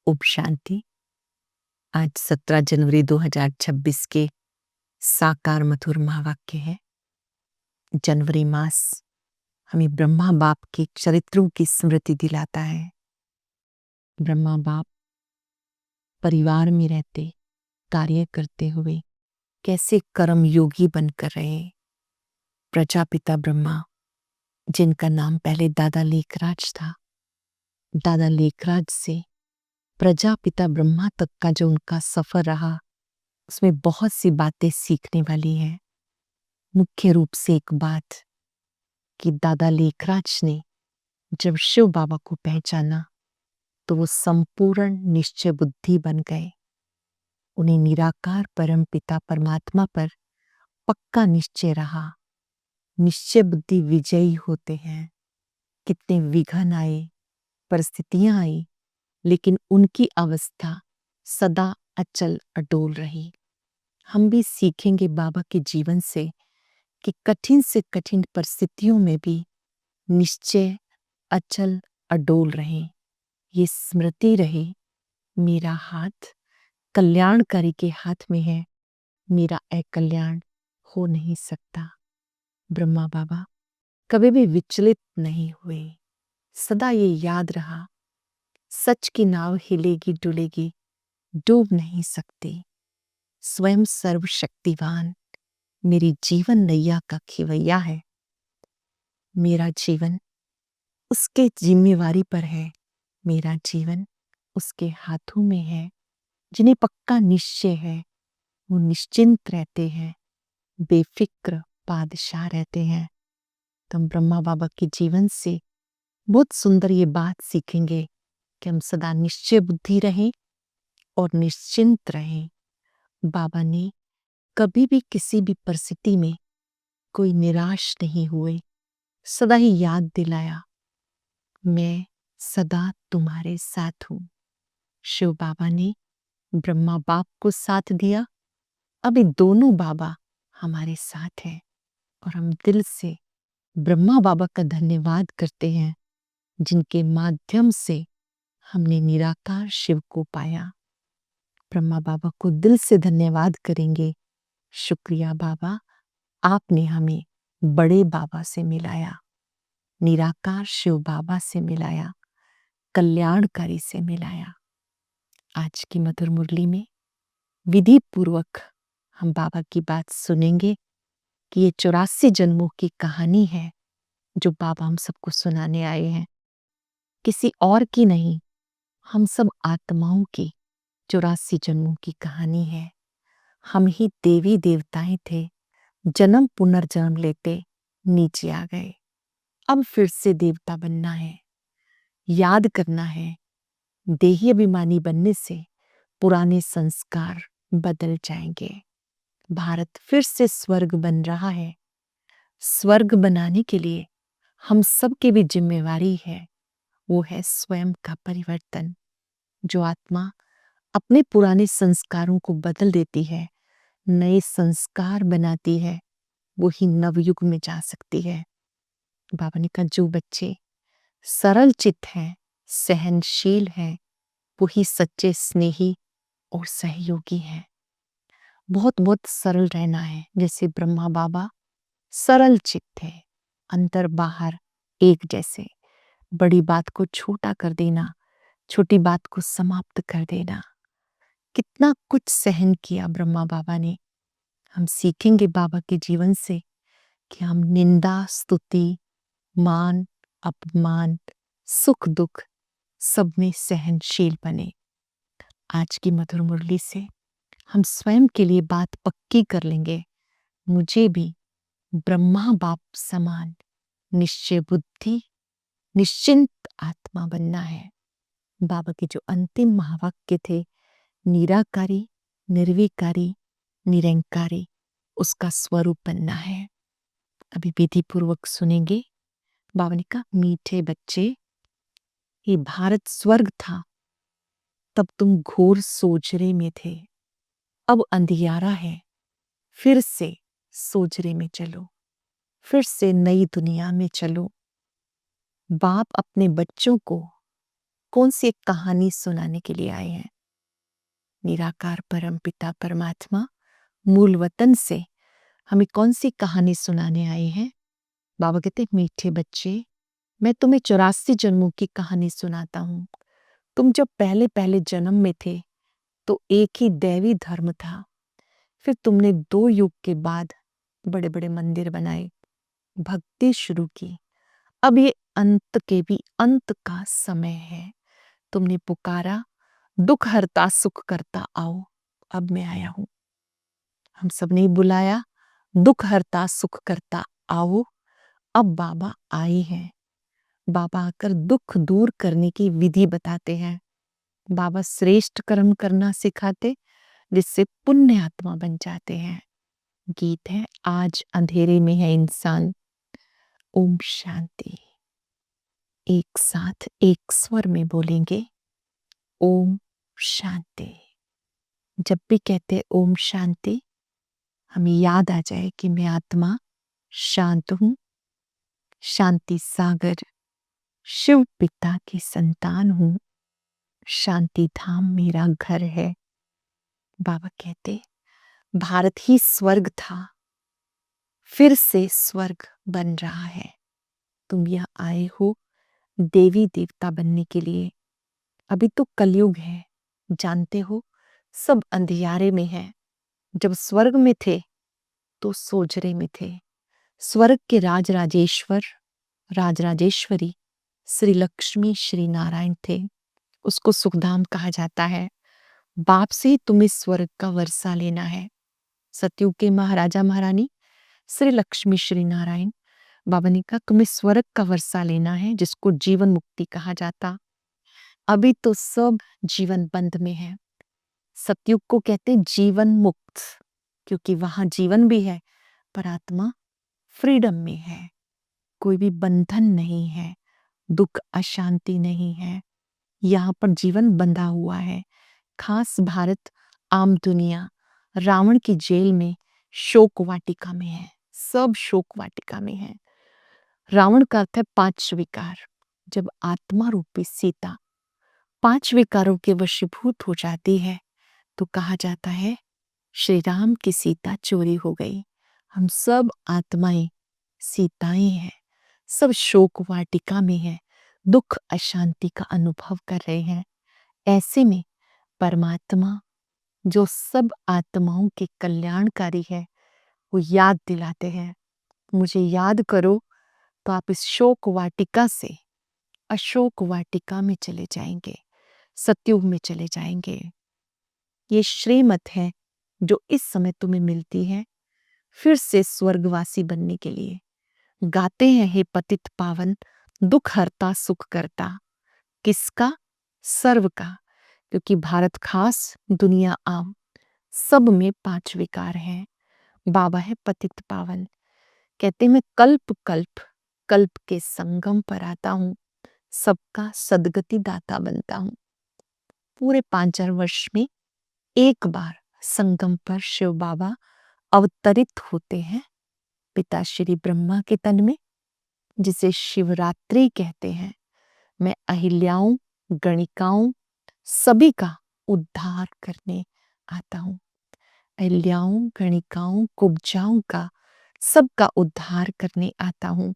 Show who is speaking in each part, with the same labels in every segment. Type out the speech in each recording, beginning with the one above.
Speaker 1: ओम शांति। आज 17 जनवरी 2026 के साकार मधुर महावाक्य है। जनवरी मास हमें ब्रह्मा बाप के चरित्रों की स्मृति दिलाता है। ब्रह्मा बाप परिवार में रहते, कार्य करते हुए कैसे कर्म योगी बनकर रहे। प्रजापिता ब्रह्मा, जिनका नाम पहले दादा लेखराज था, दादा लेखराज से प्रजापिता ब्रह्मा तक का जो उनका सफर रहा, उसमें बहुत सी बातें सीखने वाली है। मुख्य रूप से एक बात कि दादा लेखराज ने जब शिव बाबा को पहचाना तो वो संपूर्ण निश्चय बुद्धि बन गए। उन्हें निराकार परम पिता परमात्मा पर पक्का निश्चय रहा। निश्चय बुद्धि विजयी होते हैं। कितने विघ्न आए, परिस्थितियां आई, लेकिन उनकी अवस्था सदा अचल अडोल रही। हम भी सीखेंगे बाबा के जीवन से कि कठिन से कठिन परिस्थितियों में भी निश्चय अचल अडोल रहे। ये स्मृति रहे, मेरा हाथ कल्याणकारी के हाथ में है, मेरा अकल्याण हो नहीं सकता। ब्रह्मा बाबा कभी भी विचलित नहीं हुए। सदा ये याद रहा, सच की नाव हिलेगी डुलेगी, डूब नहीं सकती। स्वयं सर्वशक्तिवान मेरी जीवन नैया का खिवैया है। मेरा जीवन उसके जिम्मेवारी पर है। मेरा जीवन उसके हाथों में है। जिन्हें पक्का निश्चय है वो निश्चिंत रहते हैं, बेफिक्र बादशाह रहते हैं। तो हम ब्रह्मा बाबा के जीवन से बहुत सुंदर ये बात सीखेंगे कि हम सदा निश्चय बुद्धि रहें और निश्चिंत रहें। बाबा ने कभी भी किसी भी परिस्थिति में कोई निराश नहीं हुए, सदा ही याद दिलाया, मैं सदा तुम्हारे साथ हूं। शिव बाबा ने ब्रह्मा बाप को साथ दिया, अभी दोनों बाबा हमारे साथ हैं और हम दिल से ब्रह्मा बाबा का धन्यवाद करते हैं, जिनके माध्यम से हमने निराकार शिव को पाया। ब्रह्मा बाबा को दिल से धन्यवाद करेंगे। शुक्रिया बाबा, आपने हमें बड़े बाबा से मिलाया, निराकार शिव बाबा से मिलाया, कल्याणकारी से मिलाया। आज की मधुर मुरली में विधि पूर्वक हम बाबा की बात सुनेंगे कि ये 84 जन्मों की कहानी है जो बाबा हम सबको सुनाने आए हैं। किसी और की नहीं, हम सब आत्माओं की 84 जन्मों की कहानी है। हम ही देवी देवताएं थे, जन्म पुनर्जन्म लेते नीचे आ गए। अब फिर से देवता बनना है, याद करना है। देही अभिमानी बनने से पुराने संस्कार बदल जाएंगे। भारत फिर से स्वर्ग बन रहा है। स्वर्ग बनाने के लिए हम सब की भी जिम्मेवारी है, वो है स्वयं का परिवर्तन। जो आत्मा अपने पुराने संस्कारों को बदल देती है, नए संस्कार बनाती है, वो ही नवयुग में जा सकती है। बाबा ने कहा, जो बच्चे सरल चित्त हैं, सहनशील हैं, वो ही सच्चे स्नेही और सहयोगी हैं। बहुत बहुत सरल रहना है। जैसे ब्रह्मा बाबा सरल चित्त है, अंदर बाहर एक जैसे। बड़ी बात को छोटा कर देना, छोटी बात को समाप्त कर देना। कितना कुछ सहन किया ब्रह्मा बाबा ने। हम सीखेंगे बाबा के जीवन से कि हम निंदा स्तुति मान अपमान सुख दुख सब में सहनशील बने। आज की मधुर मुरली से हम स्वयं के लिए बात पक्की कर लेंगे, मुझे भी ब्रह्मा बाप समान निश्चय बुद्धि निश्चिंत आत्मा बनना है। बाबा के जो अंतिम महावाक्य थे, निराकारी निर्विकारी निरंकारी, उसका स्वरूप बनना है। अभी विधि पूर्वक सुनेंगे। बाबा ने कहा, मीठे बच्चे, ये भारत स्वर्ग था, तब तुम घोर सोजरे में थे। अब अंधियारा है, फिर से सोजरे में चलो, फिर से नई दुनिया में चलो। बाप अपने बच्चों को कौन सी एक कहानी सुनाने के लिए आए हैं? निराकार परम पिता परमात्मा मूल वतन से हमें कौन सी कहानी सुनाने आए हैं? बाबा कहते, मीठे बच्चे, मैं तुम्हें 84 जन्मों की कहानी सुनाता हूँ। तुम जब पहले पहले जन्म में थे तो एक ही दैवी धर्म था। फिर तुमने 2 युग के बाद बड़े बड़े मंदिर बनाए, भक्ति शुरू की। अब ये अंत के भी अंत का समय है। तुमने पुकारा, दुख हरता सुख करता आओ, अब मैं आया हूं। हम सब ने बुलाया, दुख हरता सुख करता आओ, अब बाबा आए हैं। बाबा आकर दुख दूर करने की विधि बताते हैं। बाबा श्रेष्ठ कर्म करना सिखाते, जिससे पुण्य आत्मा बन जाते हैं। गीत है, आज अंधेरे में है इंसान। ओम शांति। एक साथ एक स्वर में बोलेंगे, ओम शांति। जब भी कहते ओम शांति, हमें याद आ जाए कि मैं आत्मा शांत हूं, शांति सागर शिव पिता की संतान हूं, शांति धाम मेरा घर है। बाबा कहते, भारत ही स्वर्ग था, फिर से स्वर्ग बन रहा है। तुम यह आए हो देवी देवता बनने के लिए। अभी तो कलयुग है, जानते हो, सब अंधियारे में है। जब स्वर्ग में थे तो सोजरे में थे। स्वर्ग के राजराजेश्वर राजराजेश्वरी श्री लक्ष्मी श्री नारायण थे। उसको सुखधाम कहा जाता है। बाप से ही तुम्हें स्वर्ग का वर्षा लेना है। सतयुग के महाराजा महारानी श्री लक्ष्मी श्री नारायण, बाबा ने कहा तुम्हें स्वर्ग का वर्षा लेना है, जिसको जीवन मुक्ति कहा जाता। अभी तो सब जीवन बंद में है। सतयुग को कहते जीवन मुक्त, क्योंकि वहां जीवन भी है पर आत्मा फ्रीडम में है। कोई भी बंधन नहीं है, दुख अशांति नहीं है। यहाँ पर जीवन बंधा हुआ है। खास भारत आम दुनिया रावण की जेल में शोक वाटिका में है। सब शोक वाटिका में है। रावण का अर्थ है 5 विकार। जब आत्मा रूपी सीता 5 विकारों के वशीभूत हो जाती है तो कहा जाता है श्री राम की सीता चोरी हो गई। हम सब आत्माएं सीताएं हैं, सब शोक वाटिका में है, दुख अशांति का अनुभव कर रहे हैं। ऐसे में परमात्मा जो सब आत्माओं के कल्याणकारी है, वो याद दिलाते हैं, मुझे याद करो, तो आप इस शोक वाटिका से अशोक वाटिका में चले जाएंगे, सतयुग में चले जाएंगे। ये श्रीमत है जो इस समय तुम्हें मिलती है, फिर से स्वर्गवासी बनने के लिए। गाते हैं हे पतित पावन, दुख हरता सुख करता। किसका? सर्व का, क्योंकि भारत खास दुनिया आम, सब में 5 विकार हैं। बाबा है पतित पावन, कहते मैं कल्प कल्प कल्प के संगम पर आता हूं, सबका सदगति दाता बनता हूं। पूरे 5,000 वर्ष में एक बार संगम पर शिव बाबा अवतरित होते हैं, पिता श्री ब्रह्मा के तन में, जिसे शिवरात्रि कहते हैं। मैं अहिल्याओं गणिकाओं सभी का उद्धार करने आता हूं। अहिल्याओं गणिकाओं कुब्जाओं का सबका उद्धार करने आता हूं,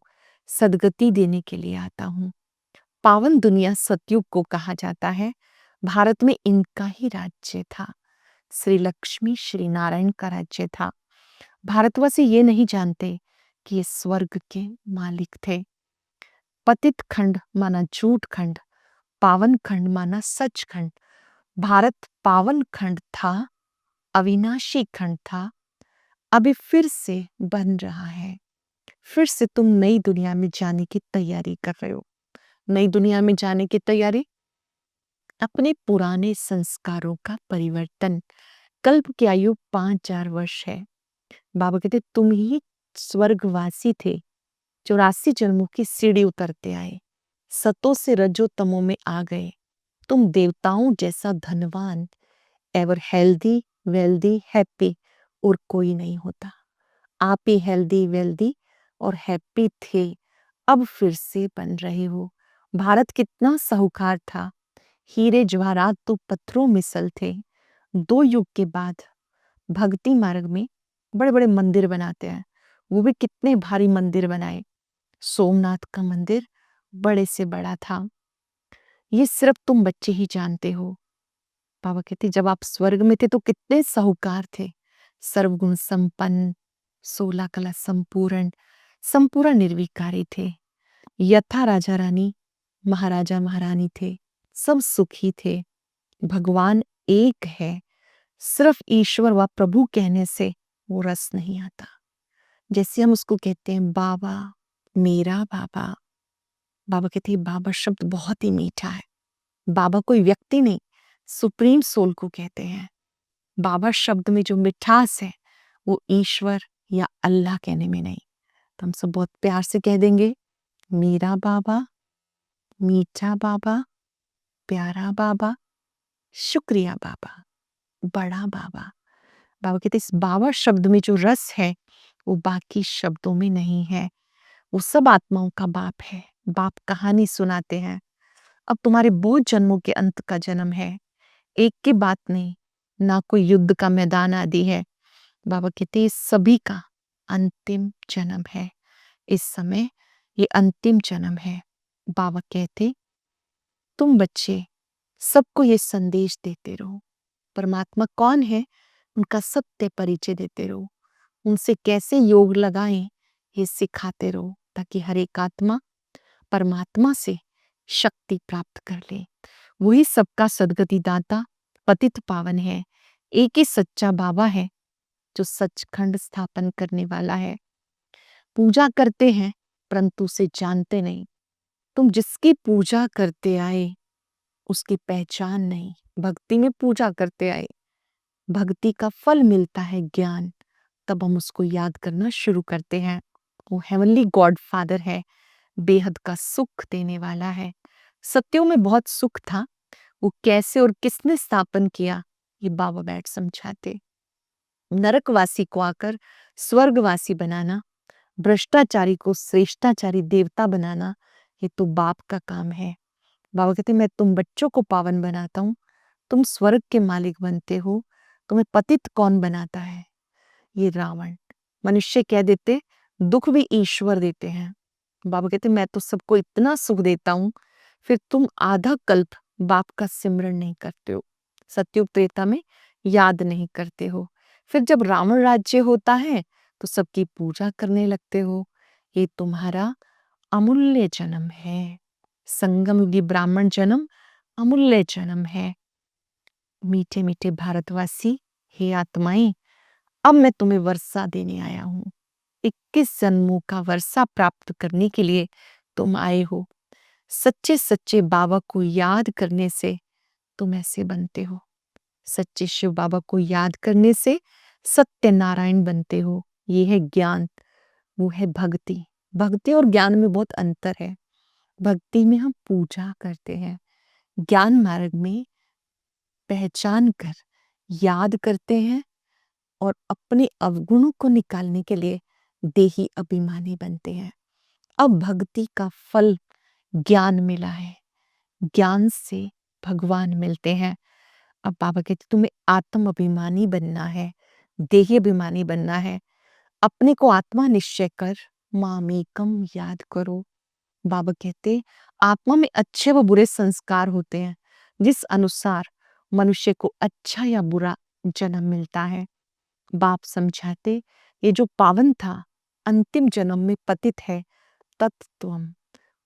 Speaker 1: सदगति देने के लिए आता हूं। पावन दुनिया सतयुग को कहा जाता है। भारत में इनका ही राज्य था। श्री लक्ष्मी श्री नारायण का राज्य था। भारतवासी ये नहीं जानते कि ये स्वर्ग के मालिक थे। पतित खंड माना झूठ खंड, पावन खंड माना सच खंड। भारत पावन खंड था, अविनाशी खंड था, अभी फिर से बन रहा है। फिर से तुम नई दुनिया में जाने की तैयारी कर रहे हो। नई दुनिया में जाने की तैयारी, अपने पुराने संस्कारों का परिवर्तन। कल्प की आयु 5,000 वर्ष है। बाबा कहते तुम ही स्वर्गवासी थे, 84 जन्मों की सीढ़ी उतरते आए, सतों से रजो तमों में आ गए। तुम देवताओं जैसा धनवान, एवर हेल्दी वेल्दी हैप्पी और कोई नहीं होता। आप ही हेल्दी वेल्दी और हैप्पी थे, अब फिर से बन रहे हो। भारत कितना साहूकार था, हीरे जवाहरात तो पत्थरों मिसल थे। 2 युग के बाद भक्ति मार्ग में बड़े बड़े मंदिर बनाते हैं। वो भी कितने भारी मंदिर बनाए। सोमनाथ का मंदिर बड़े से बड़ा था। ये सिर्फ तुम बच्चे ही जानते हो। बाबा कहते जब आप स्वर्ग में थे तो कितने साहूकार थे। सर्वगुण संपन्न, 16 कला संपूर्ण, संपूर्ण निर्विकारी थे। यथा राजा रानी, महाराजा महारानी थे। सब सुखी थे। भगवान एक है। सिर्फ ईश्वर व प्रभु कहने से वो रस नहीं आता। जैसे हम उसको कहते हैं बाबा, मेरा बाबा। बाबा कहते हैं बाबा शब्द बहुत ही मीठा है। बाबा कोई व्यक्ति नहीं, सुप्रीम सोल को कहते हैं। बाबा शब्द में जो मिठास है वो ईश्वर या अल्लाह कहने में नहीं। तो हम सब बहुत प्यार से कह देंगे मेरा बाबा, मीठा बाबा, प्यारा बाबा, शुक्रिया बाबा, बड़ा बाबा। बाबा कहते इस बाबा शब्द में जो रस है वो बाकी शब्दों में नहीं है। वो सब आत्माओं का बाप है। बाप कहानी सुनाते हैं। अब तुम्हारे बहुत जन्मों के अंत का जन्म है। एक की बात नहीं, ना कोई युद्ध का मैदान आदि है। बाबा कहते इस सभी का अंतिम जन्म है। इस समय ये अंतिम जन्म है। बाबा कहते तुम बच्चे सबको ये संदेश देते रहो। परमात्मा कौन है उनका सत्य परिचय देते रहो। उनसे कैसे योग लगाएं ये सिखाते रहो ताकि हर एक आत्मा परमात्मा से शक्ति प्राप्त कर ले। वही सबका सदगति दाता पतित पावन है। एक ही सच्चा बाबा है जो सचखंड स्थापन करने वाला है। पूजा करते हैं परंतु उसे जानते नहीं। तुम जिसकी पूजा करते आए उसकी पहचान नहीं। भक्ति में पूजा करते आए, भक्ति का फल मिलता है ज्ञान। तब हम उसको याद करना शुरू करते हैं। वो हेवनली गॉड फादर है, बेहद का सुख देने वाला है। सत्यों में बहुत सुख था। वो कैसे और किसने स्थापन किया ये बाबा बैठ समझाते। नरकवासी को आकर स्वर्गवासी बनाना, भ्रष्टाचारी को श्रेष्ठाचारी देवता बनाना, ये तो बाप का काम है। बाबा कहते मैं तुम बच्चों को पावन बनाता हूँ, तुम स्वर्ग के मालिक बनते हो। तुम्हें पतित कौन बनाता है? ये रावण। मनुष्य कह देते दुख भी ईश्वर देते हैं। बाबा कहते मैं तो सबको इतना सुख देता हूँ, फिर तुम आधा कल्प बाप का सिमरण नहीं करते हो, सत्युग त्रेता में याद नहीं करते हो। फिर जब रावण राज्य होता है तो सबकी पूजा करने लगते हो। ये तुम्हारा अमूल्य जन्म है। संगम युगी ब्राह्मण जन्म अमूल्य जन्म है। मीठे मीठे भारतवासी, हे आत्माएं, अब मैं तुम्हें वर्षा देने आया हूँ। 21 जन्मों का वर्षा प्राप्त करने के लिए तुम आए हो। सच्चे सच्चे बाबा को याद करने से तुम ऐसे बनते हो। सच्चे शिव बाबा को याद करने से सत्यनारायण बनते हो। ये है ज्ञान, वो है भक्ति। भक्ति और ज्ञान में बहुत अंतर है। भक्ति में हम पूजा करते हैं, ज्ञान मार्ग में पहचान कर याद करते हैं और अपने अवगुणों को निकालने के लिए देही अभिमानी बनते हैं। अब भक्ति का फल ज्ञान मिला है, ज्ञान से भगवान मिलते हैं। अब बाबा कहते तुम्हें आत्म अभिमानी बनना है, देही अभिमानी बनना है। अपने को आत्मा निश्चय कर मामेकम याद करो। बाबा कहते आत्मा में अच्छे व बुरे संस्कार होते हैं, जिस अनुसार मनुष्य को अच्छा या बुरा जन्म मिलता है। बाप समझाते ये जो पावन था अंतिम जन्म में पतित है, तत्त्वम।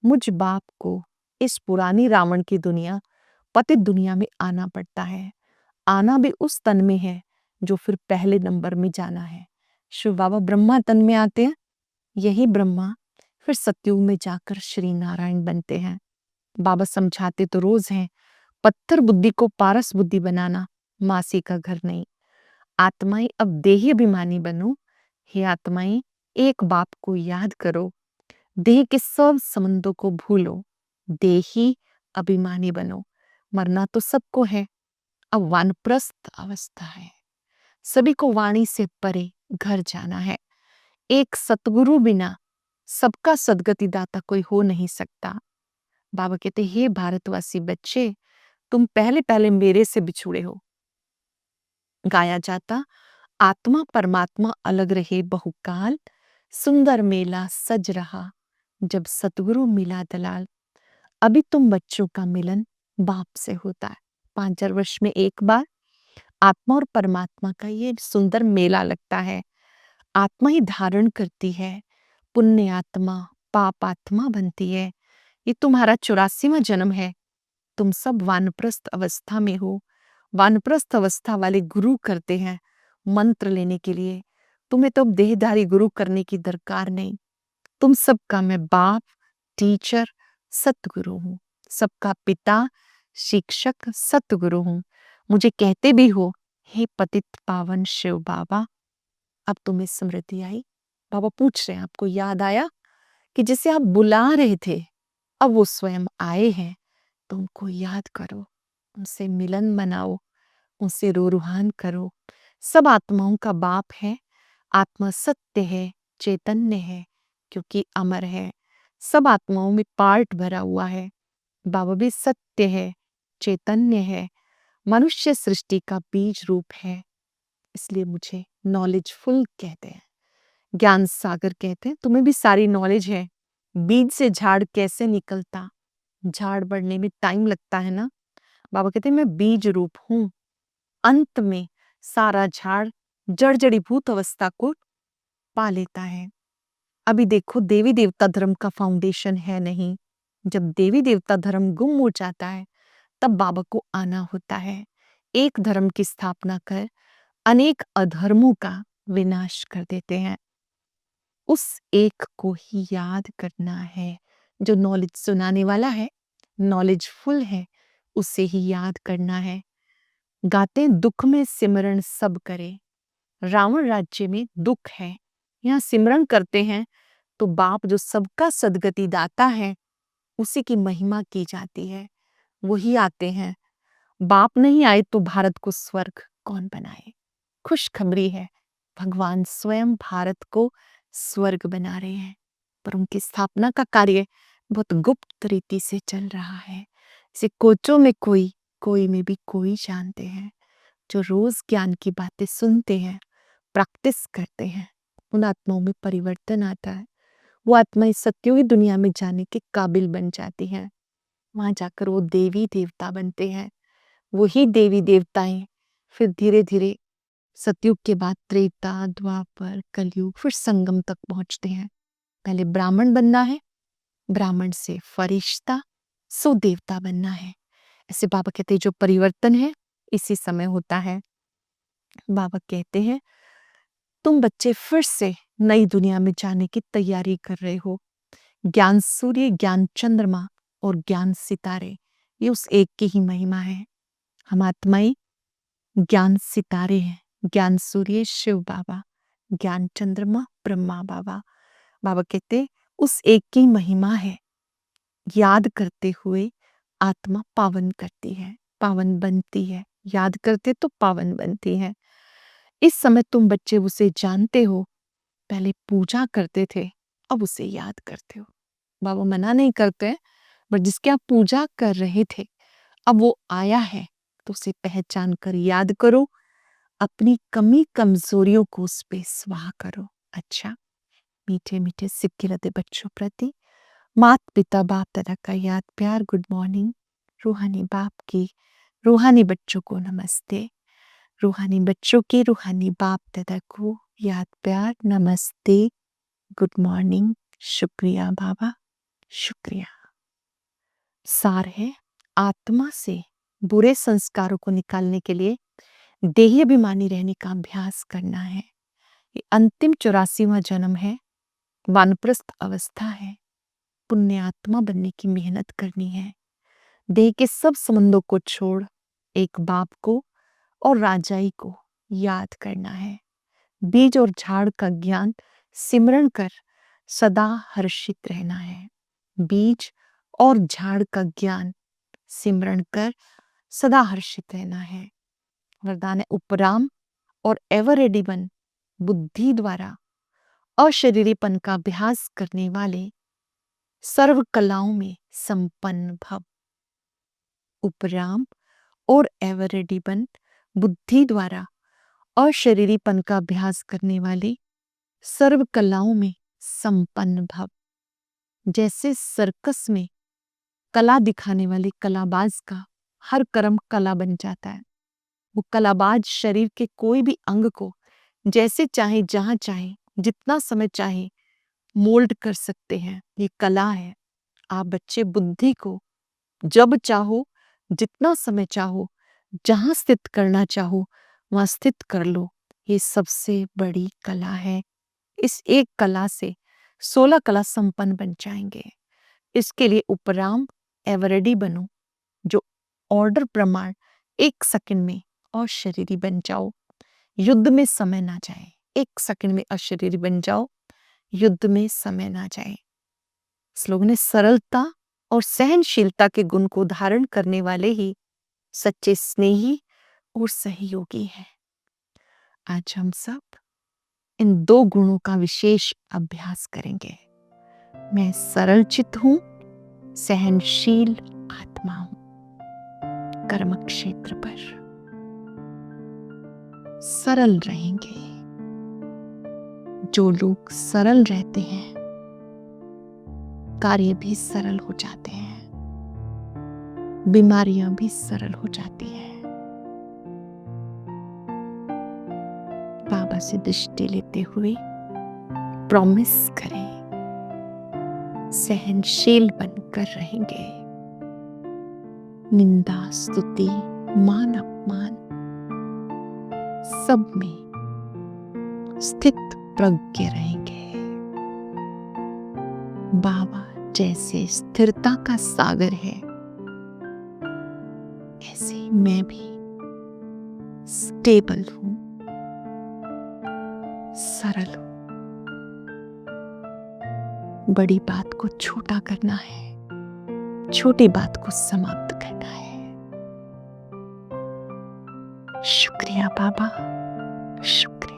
Speaker 1: मुझ बाप को इस पुरानी रावण की दुनिया पतित दुनिया में आना पड़ता है। आना भी उस तन में है जो फिर पहले नंबर में जाना है। शिव बाबा ब्रह्मा तन में आते हैं, यही ब्रह्मा फिर सतयुग में जाकर श्री नारायण बनते हैं। बाबा समझाते तो रोज हैं, पत्थर बुद्धि को पारस बुद्धि बनाना मासी का घर नहीं। आत्माएं अब देही अभिमानी बनो। हे आत्माएं एक बाप को याद करो, देह के सब संबंधों को भूलो, देही अभिमानी बनो। मरना तो सबको है, अब वानप्रस्थ अवस्था है। सभी को वाणी से परे घर जाना है। एक सतगुरु बिना सबका सदगति दाता कोई हो नहीं सकता। बाबा कहते हे भारतवासी बच्चे, तुम पहले पहले मेरे से बिछुड़े हो। गाया जाता आत्मा परमात्मा अलग रहे बहुकाल, सुंदर मेला सज रहा जब सतगुरु मिला दलाल। अभी तुम बच्चों का मिलन बाप से होता है। 5 वर्ष में एक बार आत्मा और परमात्मा का ये सुंदर मेला लगता है। आत्मा ही धारण करती है, पुण्य आत्मा पाप आत्मा बनती है। ये तुम्हारा 84वां जन्म है। तुम सब वानप्रस्थ अवस्था में हो। वानप्रस्थ अवस्था वाले गुरु करते हैं मंत्र लेने के लिए। तुम्हें तो अब देहधारी गुरु करने की दरकार नहीं। तुम सबका मैं बाप, टीचर, सतगुरु हूँ। सबका पिता, शिक्षक, सतगुरु हूँ। मुझे कहते भी हो, हे पतित पावन शिव बाबा। अब तुम्हें स्मृति आई। बाबा पूछ रहे हैं, आपको याद आया कि जिसे आप बुला रहे थे अब वो स्वयं आए हैं, तो उनको याद करो, उनसे मिलन मनाओ, उनसे रोरुहान करो। सब आत्माओं का बाप है। आत्मा सत्य है, चैतन्य है, क्योंकि अमर है। सब आत्माओं में पार्ट भरा हुआ है। बाबा भी सत्य है, चैतन्य है, मनुष्य सृष्टि का बीज रूप है। इसलिए मुझे नॉलेजफुल कहते हैं, ज्ञान सागर कहते हैं। तुम्हें भी सारी नॉलेज है। बीज से झाड़ कैसे निकलता, झाड़ बढ़ने में टाइम लगता है ना। बाबा कहते हैं मैं बीज रूप हूं। अंत में सारा झाड़ जड़ जड़ीभूत अवस्था को पा लेता है। अभी देखो, देवी देवता धर्म का फाउंडेशन है नहीं। जब देवी देवता धर्म गुम हो जाता है तब बाबा को आना होता है। एक धर्म की स्थापना कर अनेक अधर्मों का विनाश कर देते हैं। उस एक को ही याद करना है जो नॉलेज सुनाने वाला है, नॉलेजफुल है, उसे ही याद करना है। गाते दुख में सिमरण सब करे, रावण राज्य में दुख है। यहाँ सिमरण करते हैं तो बाप जो सबका सदगति दाता है उसी की महिमा की जाती है। वही आते हैं। बाप नहीं आए तो भारत को स्वर्ग कौन बनाए। खुशखबरी है, भगवान स्वयं भारत को स्वर्ग बना रहे हैं, पर उनकी स्थापना का कार्य बहुत गुप्त रीति से चल रहा है। इसे कोचों में कोई में भी कोई जानते हैं। जो रोज ज्ञान की बातें सुनते हैं, प्रैक्टिस करते हैं, उन आत्माओं में परिवर्तन आता है। वो आत्मा इस सत्युगी दुनिया में जाने के काबिल बन जाती है। वहां जाकर वो देवी देवता बनते हैं। वही देवी देवताएं फिर धीरे धीरे सतयुग के बाद त्रेता, द्वापर, कलयुग, फिर संगम तक पहुंचते हैं। पहले ब्राह्मण बनना है, ब्राह्मण से फरिश्ता, सो देवता बनना है। ऐसे बाबा कहते हैं जो परिवर्तन है इसी समय होता है। बाबा कहते हैं तुम बच्चे फिर से नई दुनिया में जाने की तैयारी कर रहे हो। ज्ञान सूर्य, ज्ञान चंद्रमा और ज्ञान सितारे, ये उस एक की ही महिमा है। हम आत्माएं ज्ञान सितारे हैं। ज्ञान सूर्य शिव बाबा, ज्ञान चंद्रमा ब्रह्मा बाबा। बाबा कहते उस एक की महिमा है। याद करते हुए आत्मा पावन करती है, पावन बनती है। याद करते तो पावन बनती है। इस समय तुम बच्चे उसे जानते हो। पहले पूजा करते थे, अब उसे याद करते हो। बाबा मना नहीं करते, बट जिसके आप पूजा कर रहे थे अब वो आया है तो उसे पहचान कर याद करो। अपनी कमी कमजोरियों को उस पे स्वाह करो। अच्छा, मीठे मीठे सिक्के लते बच्चों प्रति मात पिता बाप दादा का याद प्यार गुड मॉर्निंग। रूहानी बाप की रूहानी बच्चों को नमस्ते। रूहानी बच्चों के रूहानी बाप दादा को याद प्यार नमस्ते, गुड मॉर्निंग, शुक्रिया बाबा, शुक्रिया। सार है, आत्मा से बुरे संस्कारों को निकालने के लिए देही अभिमानी रहने का अभ्यास करना है। ये अंतिम 84वां जन्म है, वानप्रस्थ अवस्था है। पुण्य आत्मा बनने की मेहनत करनी है। देह के सब संबंधों को छोड़ एक बाप को और राजाई को याद करना है। बीज और झाड़ का ज्ञान सिमरण कर सदा हर्षित रहना है। बीज और झाड़ का ज्ञान सिमरण कर सदा हर्षित रहना है। वरदान है उपराम और एवर रेडी बन, बुद्धि द्वारा अशरीरीपन का अभ्यास करने वाले सर्व कलाओं में संपन्न भव। उपराम और एवर रेडी बन बुद्धि द्वारा अशरीरीपन का अभ्यास करने वाले सर्व कलाओं में संपन्न भव। जैसे सर्कस में कला दिखाने वाले कलाबाज का हर कर्म कला बन जाता है, वो कलाबाज शरीर के कोई भी अंग को जैसे चाहे, जहां चाहे, जितना समय चाहे मोल्ड कर सकते हैं। ये कला है। आप बच्चे बुद्धि को जब चाहो, जितना समय चाहो, जहां स्थित करना चाहो वहां स्थित कर लो। ये सबसे बड़ी कला है। इस एक कला से 16 कला संपन्न बन जाएंगे। इसके लिए उपराम एवरेडी बनो, जो ऑर्डर प्रमाण 1 सेकंड में अशरीरी बन जाओ, युद्ध में समय ना जाए। 1 सेकंड में अशरीरी बन जाओ, युद्ध में समय ना जाए। इस लोगों ने सरलता और सहनशीलता के गुण को धारण करने वाले ही सच्चे स्नेही और सहयोगी हैं। आज हम सब इन 2 गुणों का विशेष अभ्यास करेंगे। मैं सरल चित्त हूं, सहनशील आत्मा हूं। कर्म क्षेत्र पर सरल रहेंगे। जो लोग सरल रहते हैं कार्य भी सरल हो जाते हैं, बीमारियां भी सरल हो जाती हैं। बाबा से दृष्टि लेते हुए प्रॉमिस करें, सहनशील बनकर रहेंगे। निंदा, स्तुति, मान अपमान सब में स्थित प्रज्ञ रहेंगे। बाबा जैसे स्थिरता का सागर है, ऐसे ही मैं भी स्टेबल हूं, सरल हूं। बड़ी बात को छोटा करना है, छोटी बात को समाप्त करना है। शुक्रिया बाबा, शुक्रिया।